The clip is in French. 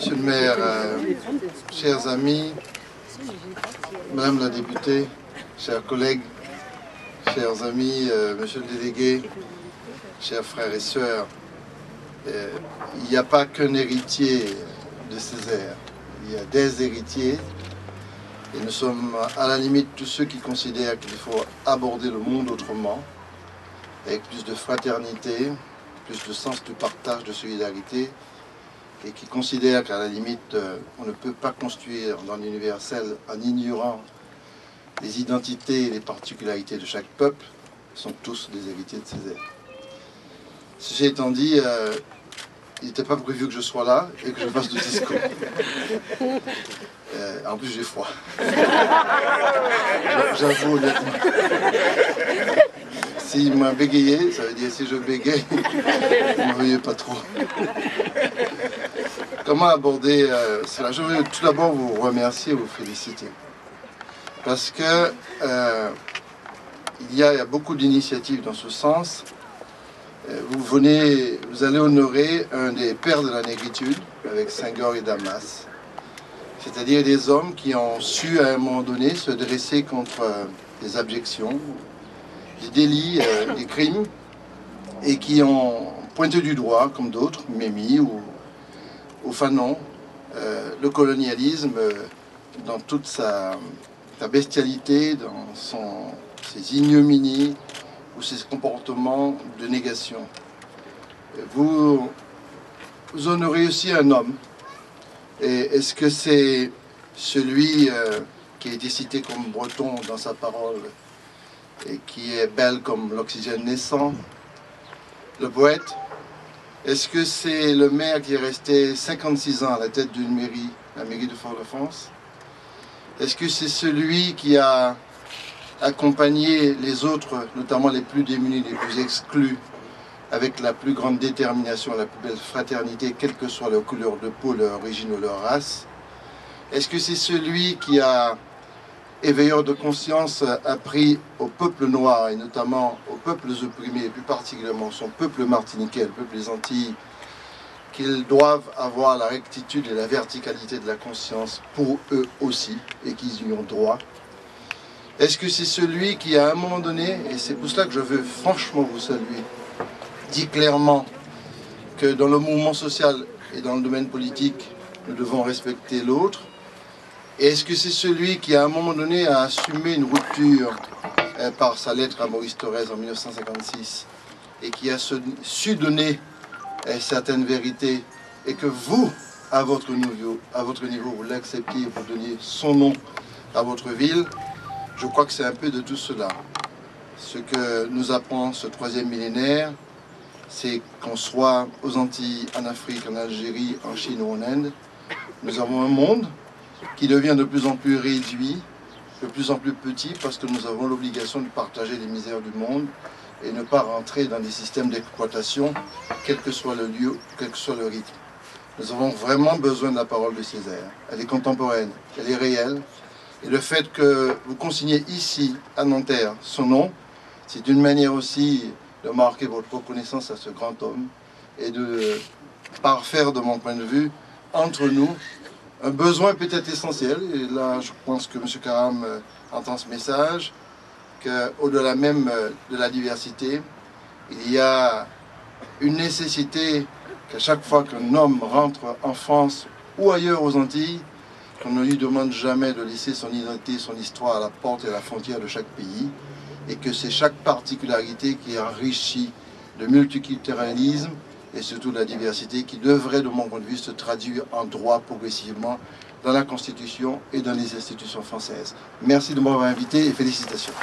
Monsieur le maire, chers amis, Madame la députée, chers collègues, chers amis, Monsieur le délégué, chers frères et sœurs, il n'y a pas qu'un héritier de Césaire, il y a des héritiers et nous sommes à la limite tous ceux qui considèrent qu'il faut aborder le monde autrement, avec plus de fraternité, plus de sens du partage, de solidarité, et qui considèrent qu'à la limite, on ne peut pas construire dans l'universel en ignorant les identités et les particularités de chaque peuple. Ils sont tous des héritiers de Césaire. Ceci étant dit, il n'était pas prévu que je sois là et que je fasse le discours. En plus, j'ai froid. J'avoue honnêtement. S'il m'a bégayé, ça veut dire si je bégaye, ne me veuillez pas trop. Comment aborder cela? Je veux tout d'abord vous remercier et vous féliciter. Parce que il y a beaucoup d'initiatives dans ce sens. Vous allez honorer un des pères de la négritude avec Senghor et Damas. C'est-à-dire des hommes qui ont su à un moment donné se dresser contre des abjections, des délits, des crimes, et qui ont pointé du doigt, comme d'autres, Mémy ou Fanon, le colonialisme dans toute sa bestialité, dans ses ignominies ou ses comportements de négation. Vous honorez aussi un homme. Et est-ce que c'est celui qui a été cité comme breton dans sa parole et qui est belle comme l'oxygène naissant, le poète? Est-ce que c'est le maire qui est resté 56 ans à la tête d'une mairie, la mairie de Fort-de-France? Est-ce que c'est celui qui a accompagné les autres, notamment les plus démunis, les plus exclus, avec la plus grande détermination, la plus belle fraternité, quelle que soit leur couleur de peau, leur origine ou leur race? Est-ce que c'est celui qui a, éveilleur de conscience, appris au peuple noir, et notamment aux peuples opprimés, et plus particulièrement son peuple martiniquais, le peuple des Antilles, qu'ils doivent avoir la rectitude et la verticalité de la conscience pour eux aussi, et qu'ils y ont droit? Est-ce que c'est celui qui, à un moment donné, et c'est pour cela que je veux franchement vous saluer, dit clairement que dans le mouvement social et dans le domaine politique, nous devons respecter l'autre? Et est-ce que c'est celui qui, à un moment donné, a assumé une rupture par sa lettre à Maurice Thorez en 1956 et qui a su donner certaines vérités et que vous, à votre niveau, vous l'acceptiez, vous donniez son nom à votre ville? Je crois que c'est un peu de tout cela. Ce que nous apprend ce troisième millénaire, c'est qu'on soit aux Antilles, en Afrique, en Algérie, en Chine ou en Inde, nous avons un monde qui devient de plus en plus réduit, de plus en plus petit, parce que nous avons l'obligation de partager les misères du monde et ne pas rentrer dans des systèmes d'exploitation, quel que soit le lieu, quel que soit le rythme. Nous avons vraiment besoin de la parole de Césaire. Elle est contemporaine, elle est réelle. Et le fait que vous consignez ici, à Nanterre, son nom, c'est une manière aussi de marquer votre reconnaissance à ce grand homme et de parfaire, de mon point de vue, entre nous, un besoin peut-être essentiel. Et là, je pense que M. Karam entend ce message, qu'au-delà même de la diversité, il y a une nécessité qu'à chaque fois qu'un homme rentre en France ou ailleurs aux Antilles, qu'on ne lui demande jamais de laisser son identité, son histoire à la porte et à la frontière de chaque pays, et que c'est chaque particularité qui enrichit le multiculturalisme et surtout la diversité qui devrait, de mon point de vue, se traduire en droit progressivement dans la Constitution et dans les institutions françaises. Merci de m'avoir invité et félicitations.